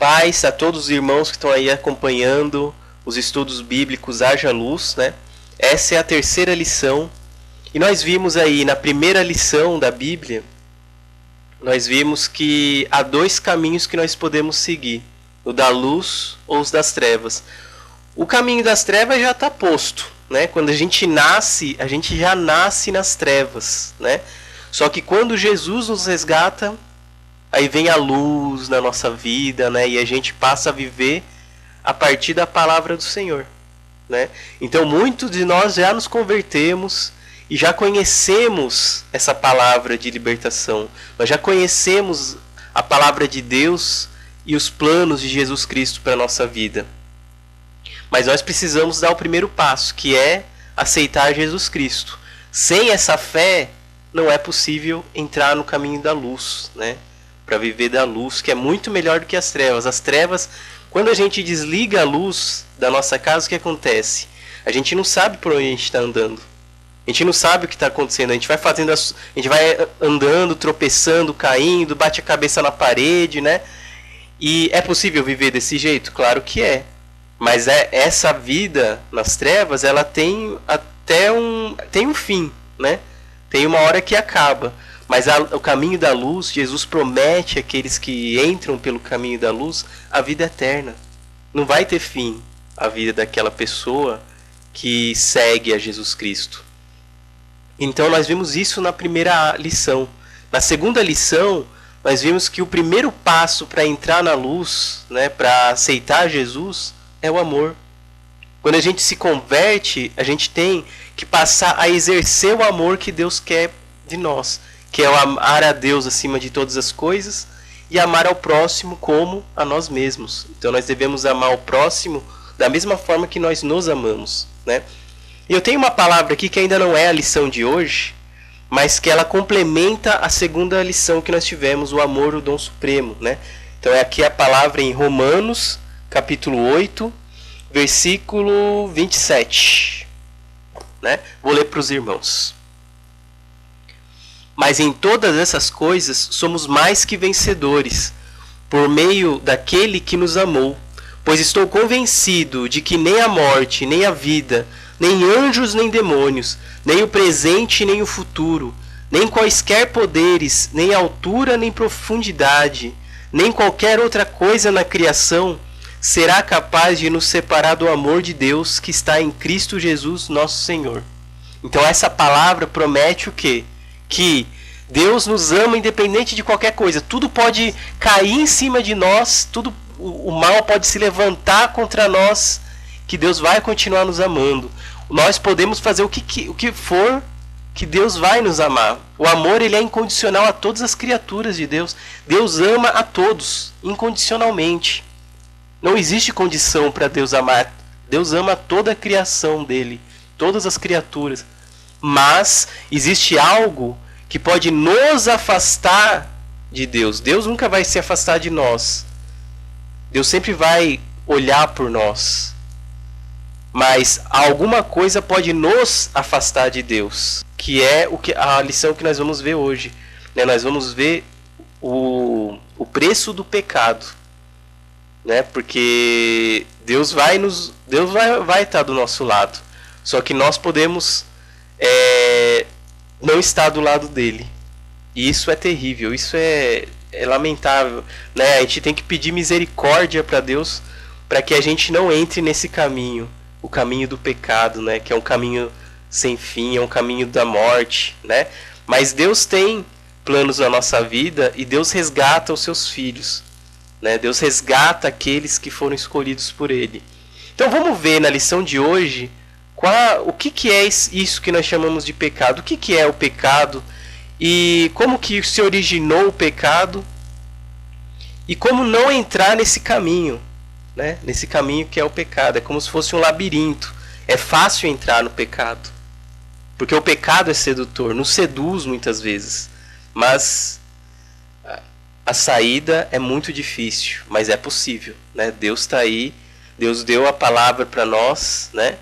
paz a todos os irmãos que estão aí acompanhando os estudos bíblicos Haja Luz, né? Essa é a terceira lição. E nós vimos aí na primeira lição da Bíblia, nós vimos que há dois caminhos que nós podemos seguir: o da luz ou os das trevas. O caminho das trevas já está posto, né? Quando a gente nasce, a gente já nasce nas trevas, né? Só que quando Jesus nos resgata, aí vem a luz na nossa vida, né? E a gente passa a viver a partir da palavra do Senhor, né? Então muitos de nós já nos convertemos e já conhecemos essa palavra de libertação. Nós já conhecemos a palavra de Deus e os planos de Jesus Cristo para a nossa vida. Mas nós precisamos dar o primeiro passo, que é aceitar Jesus Cristo. Sem essa fé, não é possível entrar no caminho da luz, né? Para viver da luz, que é muito melhor do que as trevas. As trevas, quando a gente desliga a luz da nossa casa, o que acontece? A gente não sabe por onde a gente está andando. A gente não sabe o que está acontecendo. A gente vai fazendo, a gente vai andando, tropeçando, caindo, bate a cabeça na parede, né? E é possível viver desse jeito? Claro que é. Mas essa vida nas trevas, ela tem até um fim, né? Tem uma hora que acaba. Mas o caminho da luz, Jesus promete àqueles que entram pelo caminho da luz a vida eterna. Não vai ter fim a vida daquela pessoa que segue a Jesus Cristo. Então nós vimos isso na primeira lição. Na segunda lição, nós vimos que o primeiro passo para entrar na luz, né, para aceitar Jesus, é o amor. Quando a gente se converte, a gente tem que passar a exercer o amor que Deus quer de nós, que é o amar a Deus acima de todas as coisas e amar ao próximo como a nós mesmos. Então nós devemos amar o próximo da mesma forma que nós nos amamos, né? E eu tenho uma palavra aqui que ainda não é a lição de hoje, mas que ela complementa a segunda lição que nós tivemos, o amor, o dom supremo, né? Então é aqui a palavra em Romanos, capítulo 8, versículo 27, né? Vou ler para os irmãos. Mas em todas essas coisas somos mais que vencedores, por meio daquele que nos amou. Pois estou convencido de que nem a morte, nem a vida, nem anjos, nem demônios, nem o presente, nem o futuro, nem quaisquer poderes, nem altura, nem profundidade, nem qualquer outra coisa na criação será capaz de nos separar do amor de Deus que está em Cristo Jesus, nosso Senhor. Então essa palavra promete o quê? Que Deus nos ama independente de qualquer coisa. Tudo pode cair em cima de nós, tudo, o mal pode se levantar contra nós, que Deus vai continuar nos amando. Nós podemos fazer o que for, que Deus vai nos amar. O amor, ele é incondicional a todas as criaturas de Deus. Deus ama a todos, incondicionalmente. Não existe condição para Deus amar. Deus ama toda a criação dele, todas as criaturas. Mas existe algo que pode nos afastar de Deus. Deus nunca vai se afastar de nós. Deus sempre vai olhar por nós. Mas alguma coisa pode nos afastar de Deus, que é a lição que nós vamos ver hoje, né? Nós vamos ver o preço do pecado, né? Porque Deus vai estar do nosso lado. Só que nós podemos não estar do lado dele. E isso é terrível, isso é lamentável, né? A gente tem que pedir misericórdia para Deus, para que a gente não entre nesse caminho, o caminho do pecado, né? Que é um caminho sem fim, é um caminho da morte, né? Mas Deus tem planos na nossa vida e Deus resgata os seus filhos, né? Deus resgata aqueles que foram escolhidos por Ele. Então vamos ver na lição de hoje o que é isso que nós chamamos de pecado. O que é o pecado e como que se originou o pecado e como não entrar nesse caminho, né? Nesse caminho que é o pecado. É como se fosse um labirinto. É fácil entrar no pecado, porque o pecado é sedutor, nos seduz muitas vezes, mas a saída é muito difícil, mas é possível, né? Deus está aí, Deus deu a palavra para nós, né?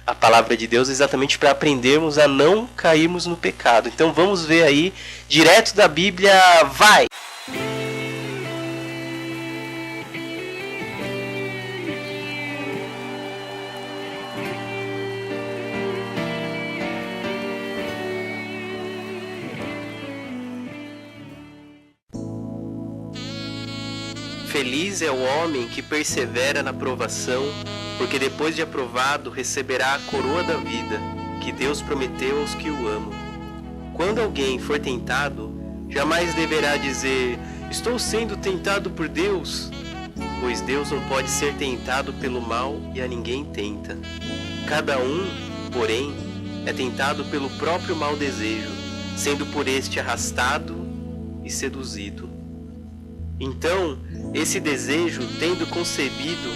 A palavra de Deus exatamente para aprendermos a não cairmos no pecado. Então vamos ver aí, direto da Bíblia, vai! Feliz é o homem que persevera na provação, porque depois de aprovado receberá a coroa da vida, que Deus prometeu aos que o amam. Quando alguém for tentado, jamais deverá dizer: estou sendo tentado por Deus, pois Deus não pode ser tentado pelo mal e a ninguém tenta. Cada um, porém, é tentado pelo próprio mau desejo, sendo por este arrastado e seduzido. Então, esse desejo, tendo concebido,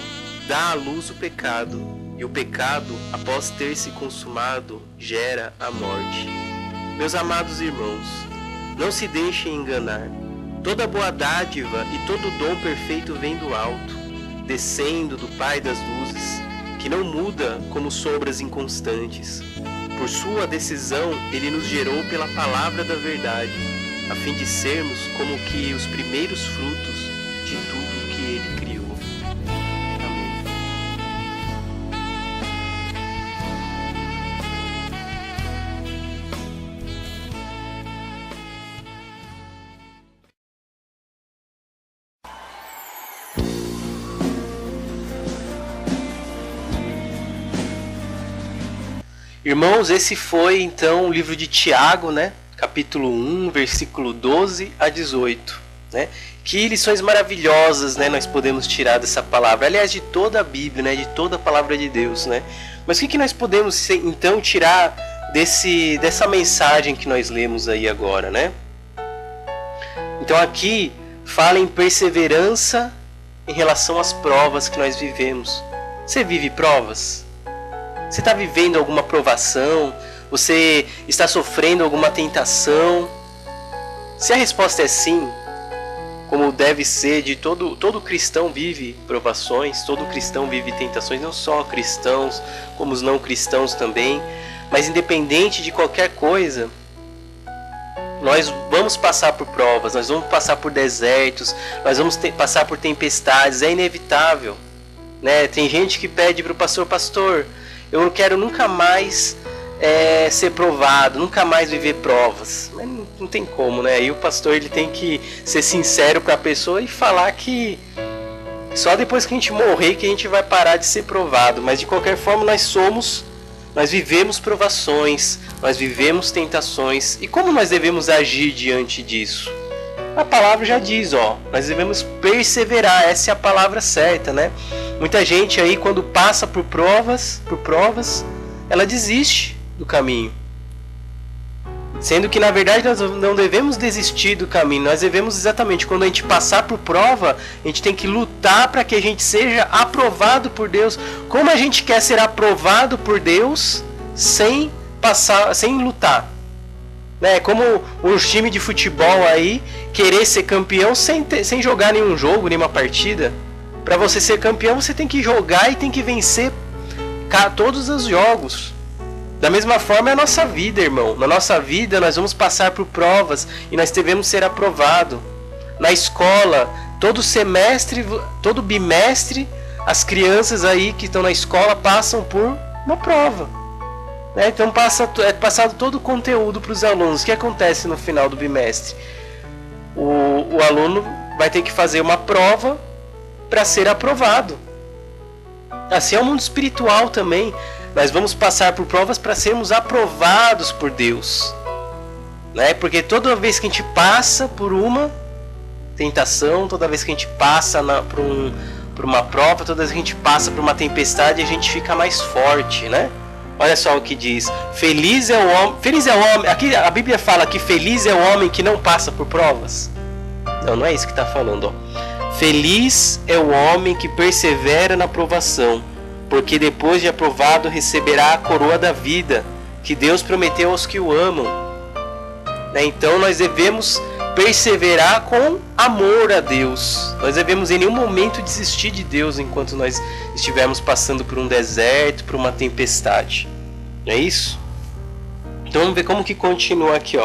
dá à luz o pecado, e o pecado, após ter se consumado, gera a morte. Meus amados irmãos, não se deixem enganar. Toda boa dádiva e todo dom perfeito vem do alto, descendo do Pai das luzes, que não muda como sombras inconstantes. Por sua decisão, ele nos gerou pela palavra da verdade, a fim de sermos como que os primeiros frutos de tudo que ele criou. Amém. Irmãos, esse foi então o livro de Tiago, né? Capítulo 1, versículo 12 a 18, né? Que lições maravilhosas, né, nós podemos tirar dessa palavra, aliás, de toda a Bíblia, né, de toda a palavra de Deus, né? Mas o que nós podemos então tirar dessa mensagem que nós lemos aí agora, né? Então aqui fala em perseverança em relação às provas que nós vivemos. Você vive provas? Você está vivendo alguma provação? Você está sofrendo alguma tentação? Se a resposta é sim, como deve ser, de todo cristão vive provações, todo cristão vive tentações, não só cristãos, como os não cristãos também, mas independente de qualquer coisa, nós vamos passar por provas, nós vamos passar por desertos, nós vamos passar por tempestades, é inevitável, né? Tem gente que pede para o pastor, eu não quero nunca mais ser provado, nunca mais viver provas. Mas não tem como, né? Aí o pastor ele tem que ser sincero para a pessoa e falar que só depois que a gente morrer que a gente vai parar de ser provado. Mas de qualquer forma nós vivemos provações, nós vivemos tentações. E como nós devemos agir diante disso? A palavra já diz, nós devemos perseverar, essa é a palavra certa, né? Muita gente aí quando passa por provas, ela desiste do caminho. Sendo que na verdade nós não devemos desistir do caminho, nós devemos exatamente, quando a gente passar por prova, a gente tem que lutar para que a gente seja aprovado por Deus. Como a gente quer ser aprovado por Deus sem lutar? Né? Como um time de futebol aí querer ser campeão sem jogar nenhum jogo, nenhuma partida. Para você ser campeão, você tem que jogar e tem que vencer todos os jogos. Da mesma forma é a nossa vida, irmão. Na nossa vida nós vamos passar por provas e nós devemos ser aprovados. Na escola, todo semestre, todo bimestre, as crianças aí que estão na escola passam por uma prova. Né? Então é passado todo o conteúdo para os alunos. O que acontece no final do bimestre? O aluno vai ter que fazer uma prova para ser aprovado. Assim é o mundo espiritual também. Nós vamos passar por provas para sermos aprovados por Deus, né? Porque toda vez que a gente passa por uma tentação, toda vez que a gente passa por uma prova, toda vez que a gente passa por uma tempestade, a gente fica mais forte, né? Olha só o que diz: feliz é o homem. Aqui a Bíblia fala que feliz é o homem que não passa por provas. Não é isso que está falando, Feliz é o homem que persevera na provação, porque depois de aprovado receberá a coroa da vida, que Deus prometeu aos que o amam. Então nós devemos perseverar com amor a Deus. Nós devemos em nenhum momento desistir de Deus enquanto nós estivermos passando por um deserto, por uma tempestade. Não é isso? Então vamos ver como que continua aqui,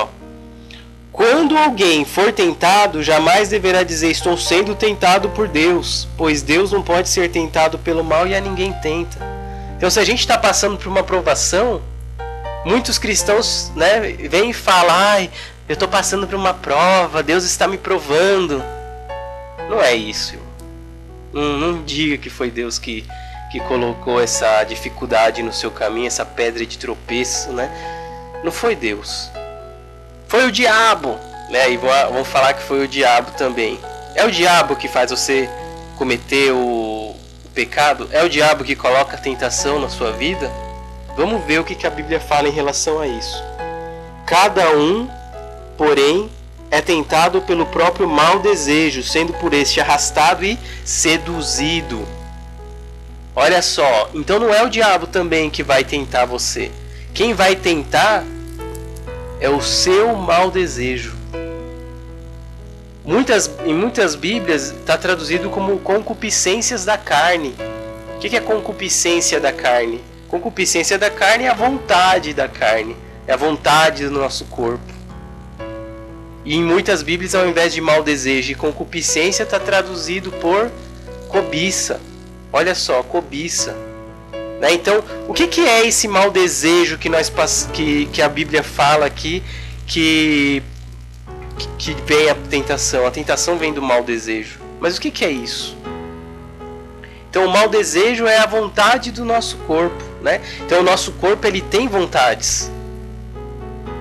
Quando alguém for tentado, jamais deverá dizer: estou sendo tentado por Deus, pois Deus não pode ser tentado pelo mal e a ninguém tenta. Então, se a gente está passando por uma provação, muitos cristãos, né, vêm falar: eu estou passando por uma prova, Deus está me provando. Não é isso. Não diga que foi Deus que colocou essa dificuldade no seu caminho, essa pedra de tropeço, né? Não foi Deus. Foi o diabo, né? E vão falar que foi o diabo também. É o diabo que faz você cometer o pecado? É o diabo que coloca a tentação na sua vida? Vamos ver o que a Bíblia fala em relação a isso. Cada um, porém, é tentado pelo próprio mau desejo, sendo por este arrastado e seduzido. Olha só, então não é o diabo também que vai tentar você. Quem vai tentar é o seu mau desejo. Em muitas Bíblias está traduzido como concupiscências da carne. O que é concupiscência da carne? Concupiscência da carne é a vontade da carne, é a vontade do nosso corpo. E em muitas Bíblias, ao invés de mau desejo e concupiscência, está traduzido por cobiça. Olha só, cobiça. Né? Então, o que é esse mau desejo que a Bíblia fala aqui que vem a tentação? A tentação vem do mau desejo. Mas o que é isso? Então, o mau desejo é a vontade do nosso corpo. Né? Então, o nosso corpo ele tem vontades.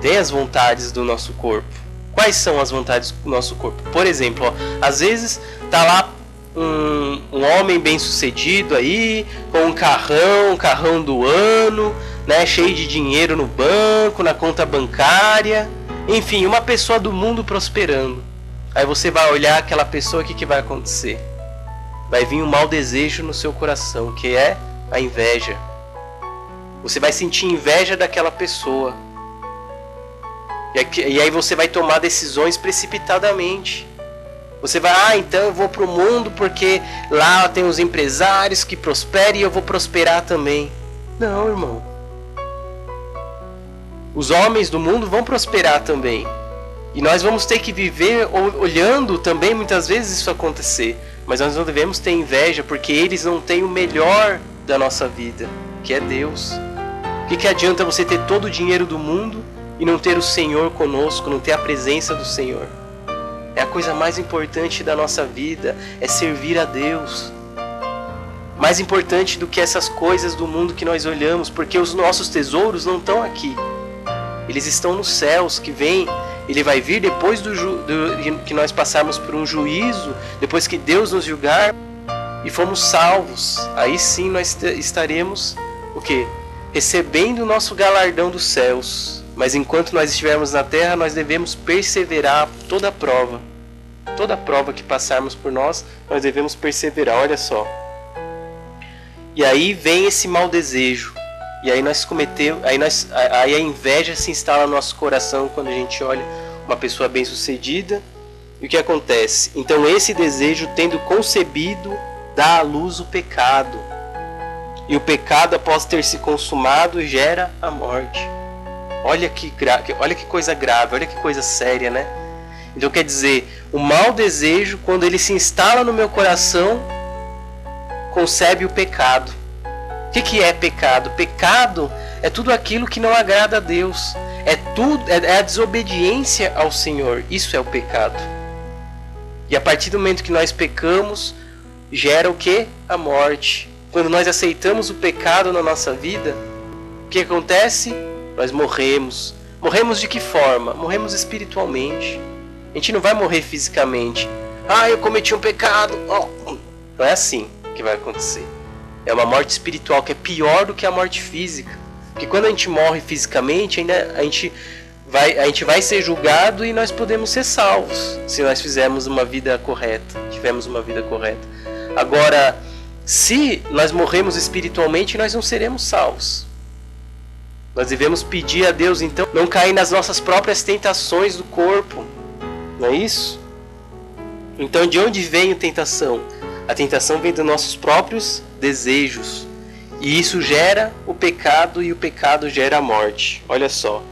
Tem as vontades do nosso corpo. Quais são as vontades do nosso corpo? Por exemplo, ó, às vezes tá lá um homem bem sucedido aí, com um carrão do ano, né, cheio de dinheiro no banco, na conta bancária, enfim, uma pessoa do mundo prosperando. Aí você vai olhar aquela pessoa, o que vai acontecer? Vai vir um mau desejo no seu coração, que é a inveja. Você vai sentir inveja daquela pessoa. E aí você vai tomar decisões precipitadamente. Você vai, então eu vou para o mundo porque lá tem os empresários que prosperam e eu vou prosperar também. Não, irmão. Os homens do mundo vão prosperar também. E nós vamos ter que viver olhando também muitas vezes isso acontecer. Mas nós não devemos ter inveja porque eles não têm o melhor da nossa vida, que é Deus. O que adianta você ter todo o dinheiro do mundo e não ter o Senhor conosco, não ter a presença do Senhor? É a coisa mais importante da nossa vida, é servir a Deus. Mais importante do que essas coisas do mundo que nós olhamos, porque os nossos tesouros não estão aqui. Eles estão nos céus, que vem, ele vai vir depois que nós passarmos por um juízo, depois que Deus nos julgar e fomos salvos. Aí sim nós estaremos, o quê? Recebendo o nosso galardão dos céus. Mas enquanto nós estivermos na terra, nós devemos perseverar toda prova. Toda prova que passarmos por nós devemos perseverar, olha só. E aí vem esse mau desejo. E aí aí a inveja se instala no nosso coração quando a gente olha uma pessoa bem-sucedida. E o que acontece? Então esse desejo, tendo concebido, dá à luz o pecado. E o pecado, após ter se consumado, gera a morte. Olha que coisa grave, olha que coisa séria, né? Então quer dizer, o mau desejo, quando ele se instala no meu coração, concebe o pecado. O que é pecado? Pecado é tudo aquilo que não agrada a Deus. É a desobediência ao Senhor. Isso é o pecado. E a partir do momento que nós pecamos, gera o que? A morte. Quando nós aceitamos o pecado na nossa vida, o que acontece? Nós morremos. Morremos de que forma? Morremos espiritualmente. A gente não vai morrer fisicamente. Eu cometi um pecado. Não é assim que vai acontecer. É uma morte espiritual que é pior do que a morte física. Porque quando a gente morre fisicamente, ainda a gente vai ser julgado e nós podemos ser salvos se nós fizermos uma vida correta, tivermos uma vida correta. Agora, se nós morremos espiritualmente, nós não seremos salvos. Nós devemos pedir a Deus, então, não cair nas nossas próprias tentações do corpo. Não é isso? Então, de onde vem a tentação? A tentação vem dos nossos próprios desejos. E isso gera o pecado e o pecado gera a morte. Olha só.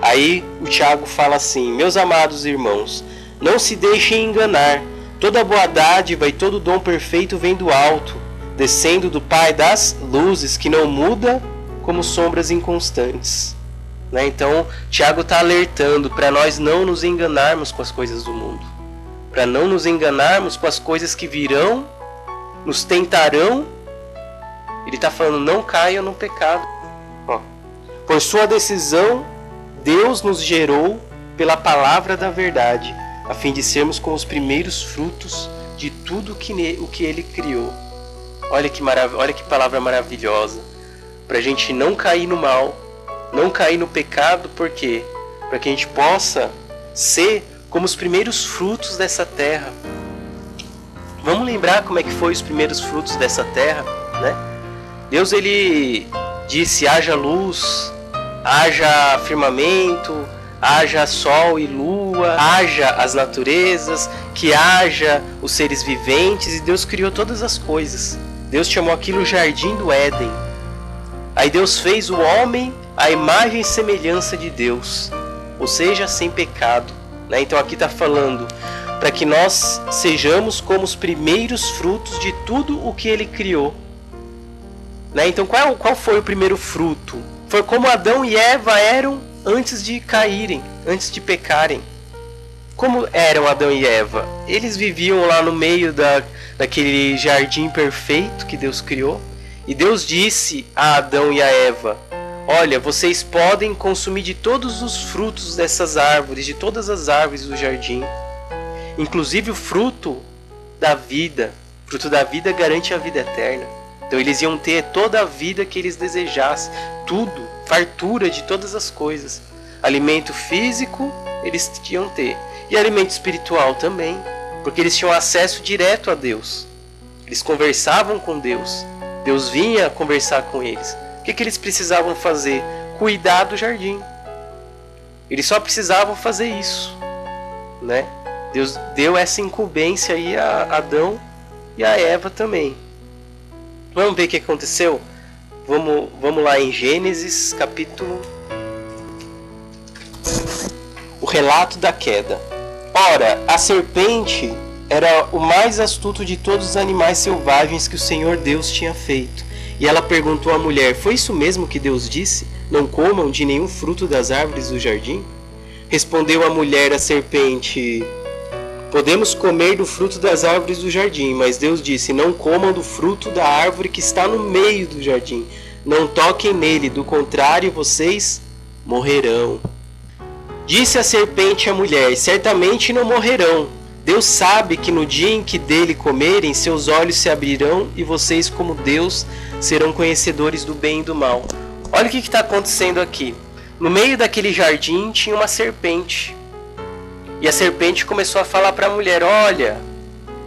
Aí o Tiago fala assim: meus amados irmãos, não se deixem enganar. Toda boa dádiva e todo dom perfeito vem do alto, descendo do Pai das luzes, que não muda como sombras inconstantes. Né? Então, Tiago está alertando para nós não nos enganarmos com as coisas do mundo. Para não nos enganarmos com as coisas que virão nos tentarão. Ele está falando, não caiam no pecado. Ó, por sua decisão, Deus nos gerou pela palavra da verdade, a fim de sermos como os primeiros frutos de tudo o que Ele criou. Olha que palavra maravilhosa. Para a gente não cair no mal, não cair no pecado, por quê? Para que a gente possa ser como os primeiros frutos dessa terra. Vamos lembrar como é que foi os primeiros frutos dessa terra, né? Deus, ele disse, haja luz, haja firmamento, haja sol e lua, haja as naturezas, que haja os seres viventes, e Deus criou todas as coisas. Deus chamou aquilo o Jardim do Éden. Aí Deus fez o homem à imagem e semelhança de Deus, ou seja, sem pecado, né? Então aqui está falando para que nós sejamos como os primeiros frutos de tudo o que Ele criou, né? Então qual foi o primeiro fruto? Foi como Adão e Eva eram antes de caírem, antes de pecarem. Como eram Adão e Eva? Eles viviam lá no meio daquele jardim perfeito que Deus criou. E Deus disse a Adão e a Eva, olha, vocês podem consumir de todos os frutos dessas árvores, de todas as árvores do jardim. Inclusive o fruto da vida. O fruto da vida garante a vida eterna. Então eles iam ter toda a vida que eles desejassem. Tudo, fartura de todas as coisas. Alimento físico eles tinham ter. E alimento espiritual também. Porque eles tinham acesso direto a Deus. Eles conversavam com Deus. Deus vinha conversar com eles. O que eles precisavam fazer? Cuidar do jardim. Eles só precisavam fazer isso, né? Deus deu essa incumbência aí a Adão e a Eva também. Vamos ver o que aconteceu? Vamos lá em Gênesis, capítulo... O relato da queda. Ora, a serpente era o mais astuto de todos os animais selvagens que o Senhor Deus tinha feito. E ela perguntou à mulher, foi isso mesmo que Deus disse? Não comam de nenhum fruto das árvores do jardim? Respondeu a mulher à serpente, podemos comer do fruto das árvores do jardim, mas Deus disse, não comam do fruto da árvore que está no meio do jardim. Não toquem nele, do contrário vocês morrerão. Disse a serpente à mulher, certamente não morrerão. Deus sabe que no dia em que dele comerem, seus olhos se abrirão e vocês, como Deus, serão conhecedores do bem e do mal. Olha o que está acontecendo aqui. No meio daquele jardim tinha uma serpente. E a serpente começou a falar para a mulher, olha,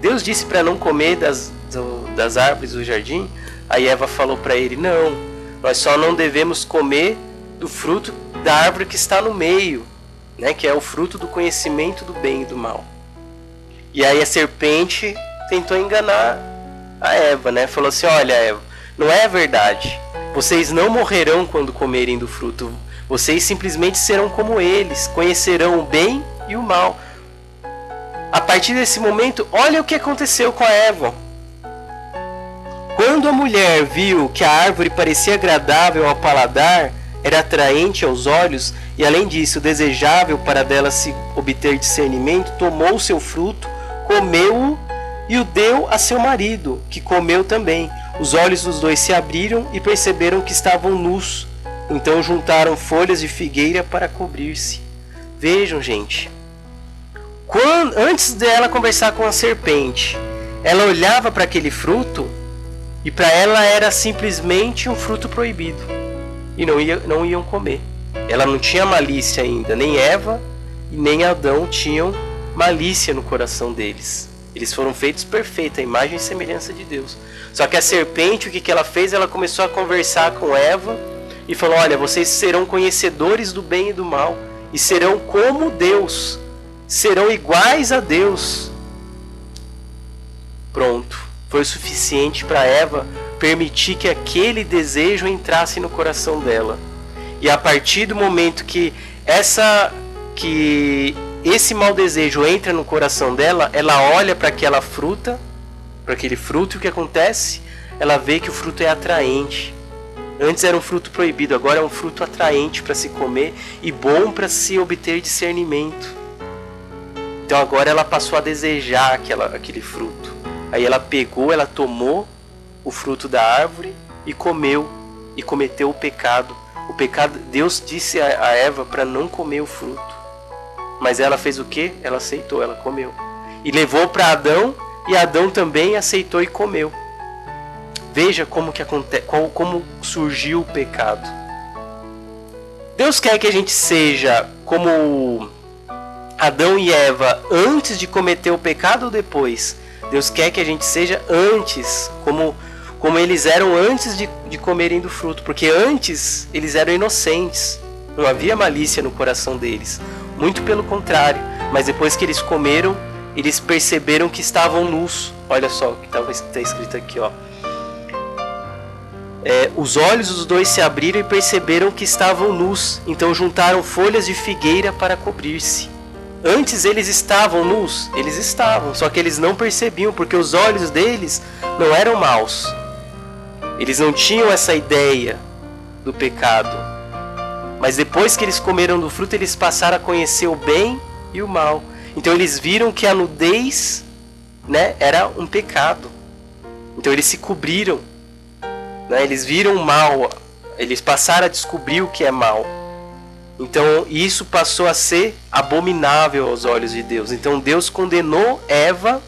Deus disse para não comer das árvores do jardim. Aí Eva falou para ele, não, nós só não devemos comer do fruto da árvore que está no meio, né, que é o fruto do conhecimento do bem e do mal. E aí a serpente tentou enganar a Eva, né? Falou assim, olha Eva, não é verdade. Vocês não morrerão quando comerem do fruto. Vocês simplesmente serão como eles, conhecerão o bem e o mal. A partir desse momento, olha o que aconteceu com a Eva. Quando a mulher viu que a árvore parecia agradável ao paladar, era atraente aos olhos e além disso desejável para dela se obter discernimento, tomou o seu fruto, comeu-o e o deu a seu marido, que comeu também. Os olhos dos dois se abriram e perceberam que estavam nus. Então juntaram folhas de figueira para cobrir-se. Vejam, gente. Antes dela conversar com a serpente, ela olhava para aquele fruto e para ela era simplesmente um fruto proibido. E não iam comer. Ela não tinha malícia ainda. Nem Eva e nem Adão tinham malícia no coração deles. Eles foram feitos perfeitos, a imagem e semelhança de Deus. Só que a serpente, o que ela fez? Ela começou a conversar com Eva e falou, olha, vocês serão conhecedores do bem e do mal e serão como Deus, serão iguais a Deus. Pronto, foi o suficiente para Eva permitir que aquele desejo entrasse no coração dela. E a partir do momento que esse mau desejo entra no coração dela, ela olha para aquela fruta, para aquele fruto, e o que acontece? Ela vê que o fruto é atraente. Antes era um fruto proibido, agora é um fruto atraente para se comer e bom para se obter discernimento. Então agora ela passou a desejar aquele fruto. Aí ela pegou, ela tomou o fruto da árvore e comeu, e cometeu o pecado. O pecado, Deus disse a Eva para não comer o fruto. Mas ela fez o quê? Ela aceitou, ela comeu. E levou para Adão, e Adão também aceitou e comeu. Veja como que acontece, como surgiu o pecado. Deus quer que a gente seja como Adão e Eva antes de cometer o pecado ou depois? Deus quer que a gente seja antes, como eles eram antes de comerem do fruto. Porque antes eles eram inocentes. Não havia malícia no coração deles. Muito pelo contrário. Mas depois que eles comeram, eles perceberam que estavam nus. Olha só o que está escrito aqui, ó. Os olhos dos dois se abriram e perceberam que estavam nus. Então juntaram folhas de figueira para cobrir-se. Antes eles estavam nus? Eles estavam, só que eles não percebiam, porque os olhos deles não eram maus. Eles não tinham essa ideia do pecado. Mas depois que eles comeram do fruto, eles passaram a conhecer o bem e o mal. Então eles viram que a nudez, né, era um pecado. Então eles se cobriram, né, eles viram o mal, eles passaram a descobrir o que é mal. Então isso passou a ser abominável aos olhos de Deus. Então Deus condenou Eva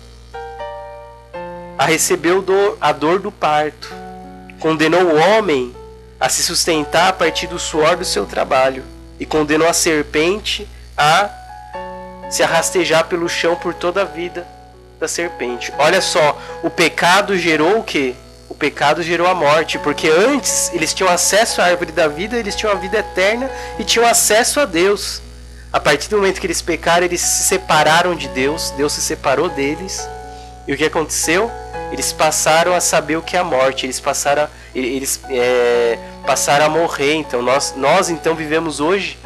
a receber a dor do parto. Condenou o homem a se sustentar a partir do suor do seu trabalho. E condenou a serpente a se arrastejar pelo chão por toda a vida da serpente. Olha só, o pecado gerou o quê? O pecado gerou a morte, porque antes eles tinham acesso à árvore da vida, eles tinham a vida eterna e tinham acesso a Deus. A partir do momento que eles pecaram, eles se separaram de Deus, Deus se separou deles. E o que aconteceu? Eles passaram a saber o que é a morte, eles passaram a morrer. Então nós então vivemos hoje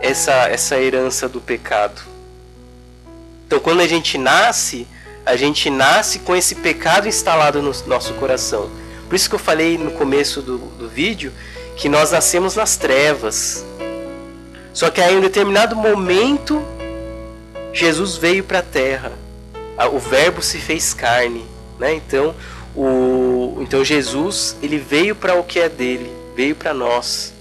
essa herança do pecado. Então quando a gente nasce com esse pecado instalado no nosso coração. Por isso que eu falei no começo do vídeo que nós nascemos nas trevas. Só que aí em um determinado momento Jesus veio para a terra. O verbo se fez carne, né? Então Jesus, ele veio para o que é dele, veio para nós.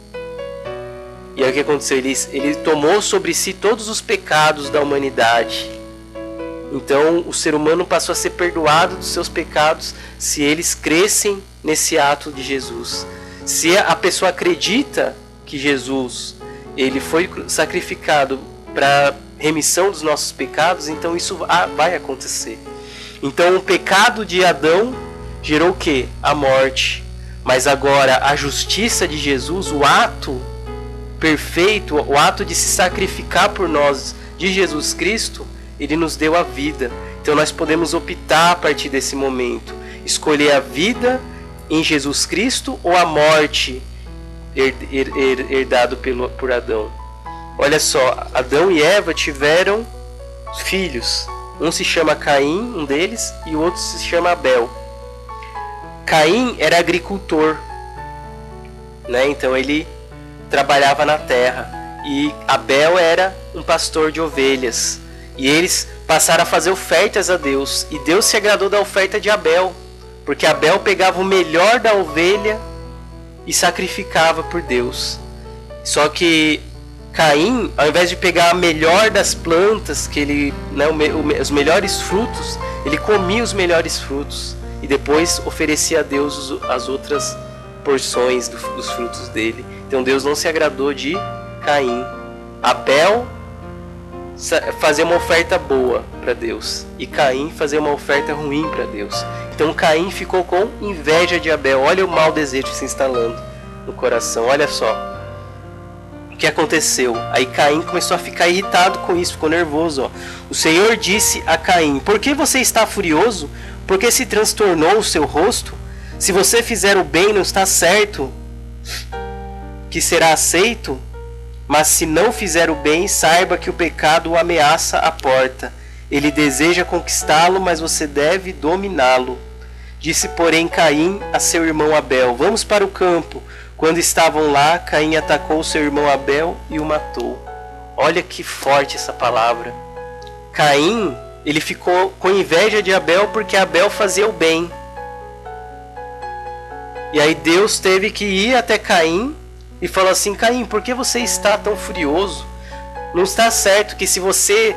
E aí o que aconteceu? Ele tomou sobre si todos os pecados da humanidade. Então o ser humano passou a ser perdoado dos seus pecados se eles crescem nesse ato de Jesus. Se a pessoa acredita que Jesus ele foi sacrificado para remissão dos nossos pecados, então isso vai acontecer. Então o pecado de Adão gerou o quê? A morte. Mas agora a justiça de Jesus, o ato perfeito, o ato de se sacrificar por nós de Jesus Cristo, ele nos deu a vida. Então nós podemos optar a partir desse momento, escolher a vida em Jesus Cristo ou a morte herdado por Adão. Olha só, Adão e Eva tiveram filhos. Um se chama Caim, um deles, e o outro se chama Abel. Caim era agricultor, né? Então ele trabalhava na terra. E Abel era um pastor de ovelhas. E eles passaram a fazer ofertas a Deus. E Deus se agradou da oferta de Abel, porque Abel pegava o melhor da ovelha e sacrificava por Deus. Só que Caim, ao invés de pegar a melhor das plantas, os melhores frutos, ele comia os melhores frutos e depois oferecia a Deus as outras porções dos frutos dele. Então Deus não se agradou de Caim. Abel fazia uma oferta boa para Deus e Caim fazia uma oferta ruim para Deus. Então Caim ficou com inveja de Abel. Olha o mau desejo se instalando no coração. Olha só o que aconteceu. Aí Caim começou a ficar irritado com isso, ficou nervoso. O Senhor disse a Caim: por que você está furioso? Por que se transtornou o seu rosto? Se você fizer o bem, não está certo que será aceito? Mas se não fizer o bem, saiba que o pecado o ameaça à porta. Ele deseja conquistá-lo, mas você deve dominá-lo. Disse, porém, Caim a seu irmão Abel: vamos para o campo. Quando estavam lá, Caim atacou seu irmão Abel e o matou. Olha que forte essa palavra. Caim Ele ficou com inveja de Abel porque Abel fazia o bem. E aí Deus teve que ir até Caim e falou assim: Caim, por que você está tão furioso? Não está certo que se você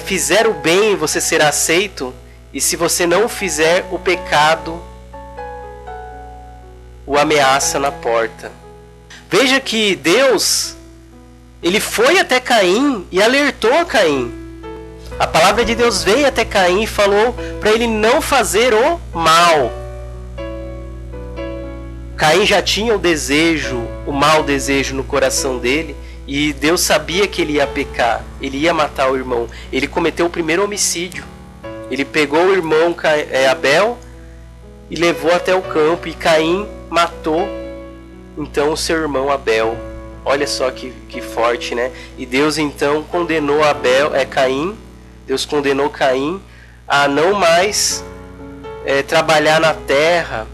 fizer o bem, você será aceito, e se você não fizer, o pecado o ameaça na porta. Veja que Deus, ele foi até Caim e alertou a Caim. A palavra de Deus veio até Caim e falou para ele não fazer o mal. Caim já tinha o desejo, o mau desejo no coração dele, e Deus sabia que ele ia pecar, ele ia matar o irmão. Ele cometeu o primeiro homicídio. Ele pegou o irmão Abel e levou até o campo, e Caim matou então o seu irmão Abel. Olha só que forte, né? E Deus então condenou Caim. Deus condenou Caim a não mais trabalhar na terra,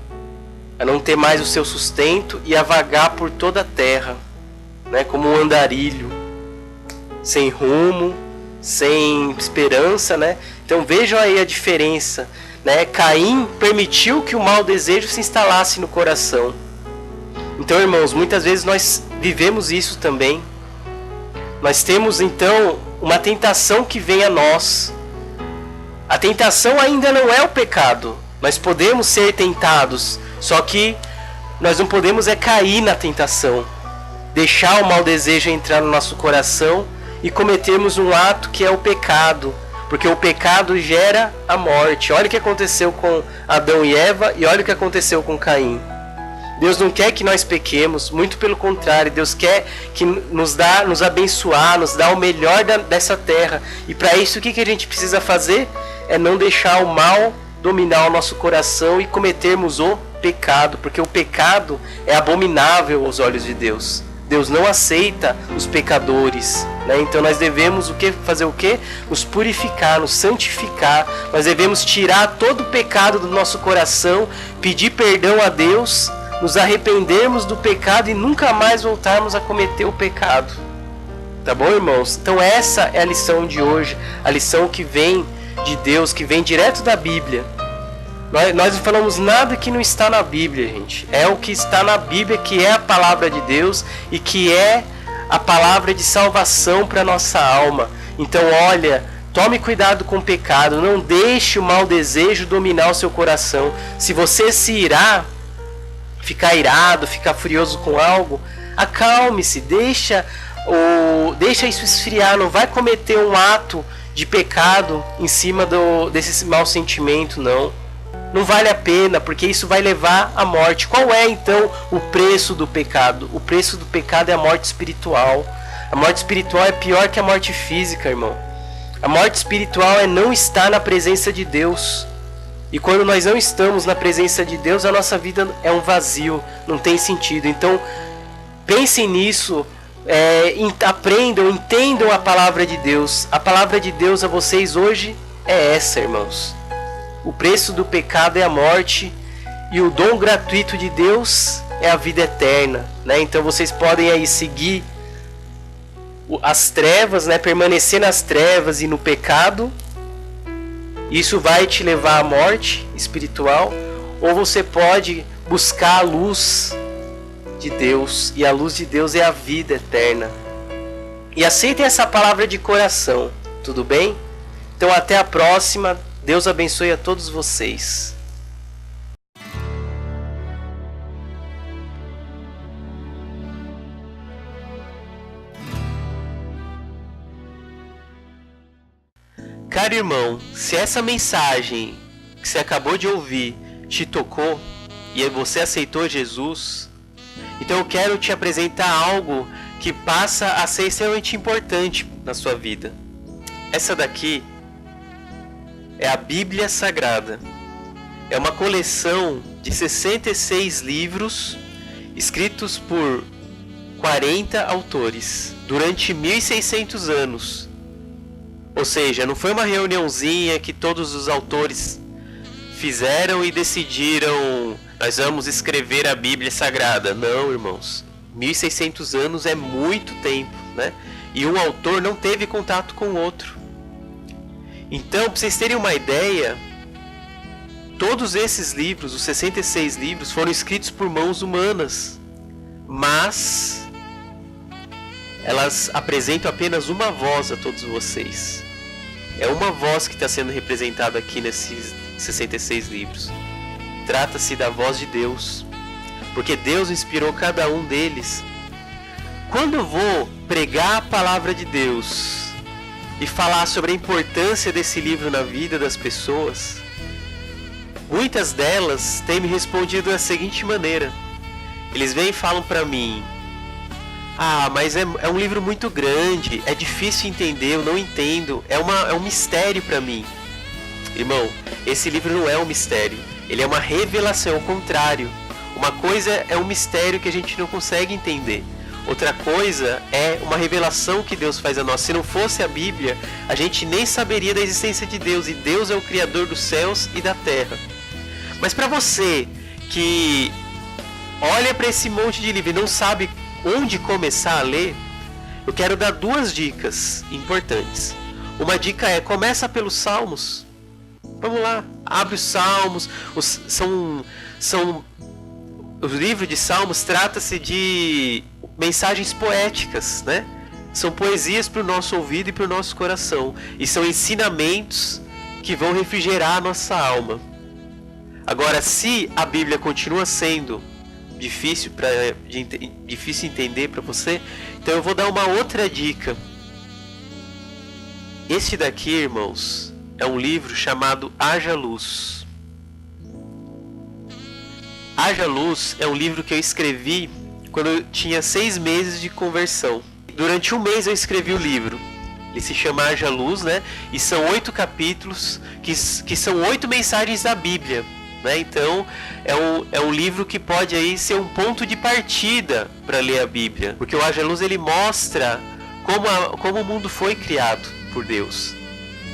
a não ter mais o seu sustento e a vagar por toda a terra, né? Como um andarilho, sem rumo, sem esperança, né? Então vejam aí a diferença, né? Caim permitiu que o mau desejo se instalasse no coração. Então, irmãos, muitas vezes nós vivemos isso também. Nós temos então uma tentação que vem a nós. A tentação ainda não é o pecado. Nós podemos ser tentados, só que nós não podemos cair na tentação, deixar o mau desejo entrar no nosso coração e cometermos um ato que é o pecado, porque o pecado gera a morte. Olha o que aconteceu com Adão e Eva e olha o que aconteceu com Caim. Deus não quer que nós pequemos, muito pelo contrário, Deus quer que nos abençoar, nos dar o melhor dessa terra. E para isso o que a gente precisa fazer? É não deixar o mal dominar o nosso coração e cometermos o pecado, porque o pecado é abominável aos olhos de Deus. Deus não aceita os pecadores, né? Então nós devemos fazer o quê? Nos purificar, nos santificar. Nós devemos tirar todo o pecado do nosso coração, pedir perdão a Deus, nos arrependermos do pecado e nunca mais voltarmos a cometer o pecado. Tá bom, irmãos? Então essa é a lição de hoje, a lição que vem de Deus, que vem direto da Bíblia. Nós não falamos nada que não está na Bíblia, gente. É o que está na Bíblia, que é a palavra de Deus e que é a palavra de salvação para a nossa alma. Então, olha, tome cuidado com o pecado, não deixe o mau desejo dominar o seu coração. Se você se irá, ficar irado, ficar furioso com algo, acalme-se, deixa isso esfriar, não vai cometer um ato de pecado em cima desse mau sentimento, não. Não vale a pena, porque isso vai levar à morte. Qual é então o preço do pecado? O preço do pecado é a morte espiritual. A morte espiritual é pior que a morte física, irmão. A morte espiritual é não estar na presença de Deus. E quando nós não estamos na presença de Deus, a nossa vida é um vazio, não tem sentido. Então, pensem nisso, aprendam, entendam a palavra de Deus. A palavra de Deus a vocês hoje é essa, irmãos. O preço do pecado é a morte e o dom gratuito de Deus é a vida eterna, né? Então vocês podem aí seguir as trevas, né? Permanecer nas trevas e no pecado. Isso vai te levar à morte espiritual, ou você pode buscar a luz de Deus, e a luz de Deus é a vida eterna. E aceitem essa palavra de coração, tudo bem? Então até a próxima. Deus abençoe a todos vocês. Caro irmão, se essa mensagem que você acabou de ouvir te tocou e você aceitou Jesus, então eu quero te apresentar algo que passa a ser extremamente importante na sua vida. Essa daqui é a Bíblia Sagrada. É uma coleção de 66 livros escritos por 40 autores durante 1600 anos. Ou seja, não foi uma reuniãozinha que todos os autores fizeram e decidiram: nós vamos escrever a Bíblia Sagrada. Não, irmãos. 1600 anos é muito tempo, né? E um autor não teve contato com o outro. Então, para vocês terem uma ideia, todos esses livros, os 66 livros, foram escritos por mãos humanas, mas elas apresentam apenas uma voz a todos vocês. É uma voz que está sendo representada aqui nesses 66 livros. Trata-se da voz de Deus, porque Deus inspirou cada um deles. Quando eu vou pregar a palavra de Deus e falar sobre a importância desse livro na vida das pessoas, muitas delas têm me respondido da seguinte maneira. Eles vêm e falam para mim: ah, mas é um livro muito grande, é difícil entender, eu não entendo, é um mistério para mim. Irmão, esse livro não é um mistério, ele é uma revelação, ao contrário. Uma coisa é um mistério que a gente não consegue entender, outra coisa é uma revelação que Deus faz a nós. Se não fosse a Bíblia, a gente nem saberia da existência de Deus, e Deus é o Criador dos céus e da terra. Mas para você que olha para esse monte de livro e não sabe onde começar a ler, eu quero dar duas dicas importantes. Uma dica é: começa pelos Salmos. Vamos lá, abre os Salmos. Os livros de Salmos trata-se de mensagens poéticas, né? São poesias para o nosso ouvido e para o nosso coração, e são ensinamentos que vão refrigerar a nossa alma. Agora, se a Bíblia continua sendo difícil entender para você, então eu vou dar uma outra dica. Esse daqui, irmãos, é um livro chamado Haja Luz. Haja Luz é um livro que eu escrevi quando eu tinha 6 meses de conversão. Durante um mês eu escrevi o livro. Ele se chama Haja Luz, né? E são 8 capítulos que são 8 mensagens da Bíblia, né? Então é um livro que pode aí ser um ponto de partida para ler a Bíblia, porque o Haja Luz ele mostra como o mundo foi criado por Deus,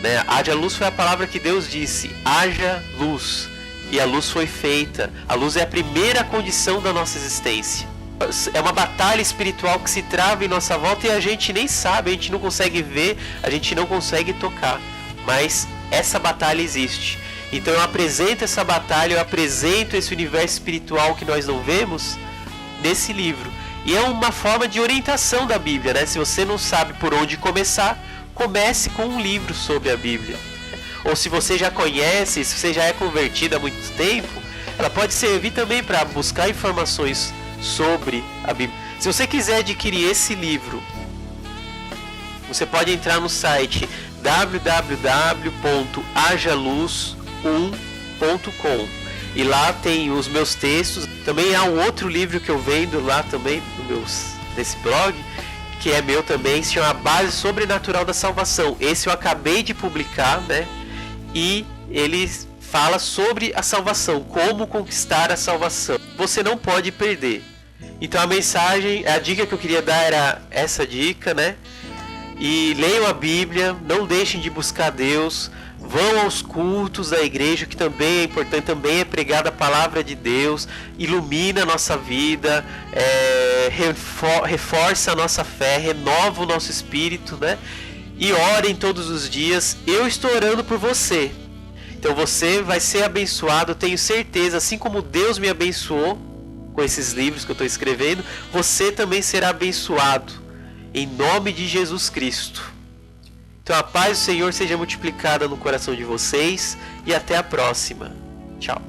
né? Haja luz foi a palavra que Deus disse: haja luz, e a luz foi feita. A luz é a primeira condição da nossa existência. É uma batalha espiritual que se trava em nossa volta e a gente nem sabe, a gente não consegue ver, a gente não consegue tocar, mas essa batalha existe. Então eu apresento essa batalha, eu apresento esse universo espiritual que nós não vemos nesse livro. E é uma forma de orientação da Bíblia, né? Se você não sabe por onde começar, comece com um livro sobre a Bíblia. Ou se você já conhece, se você já é convertido há muito tempo, ela pode servir também para buscar informações sobre a Bíblia. Se você quiser adquirir esse livro, você pode entrar no site www.hajaluz1.com e lá tem os meus textos. Também há um outro livro que eu vendo lá também nesse blog, que é meu também, se chama Base Sobrenatural da Salvação. Esse eu acabei de publicar, né? E ele fala sobre a salvação, como conquistar a salvação. Você não pode perder. Então a dica que eu queria dar era essa dica, né? E leiam a Bíblia, não deixem de buscar Deus, vão aos cultos da igreja, que também é importante, também é pregada a palavra de Deus, ilumina a nossa vida, reforça a nossa fé, renova o nosso espírito, né? E orem todos os dias. Eu estou orando por você. Então você vai ser abençoado, tenho certeza, assim como Deus me abençoou com esses livros que eu estou escrevendo, você também será abençoado, em nome de Jesus Cristo. Então a paz do Senhor seja multiplicada no coração de vocês, e até a próxima. Tchau.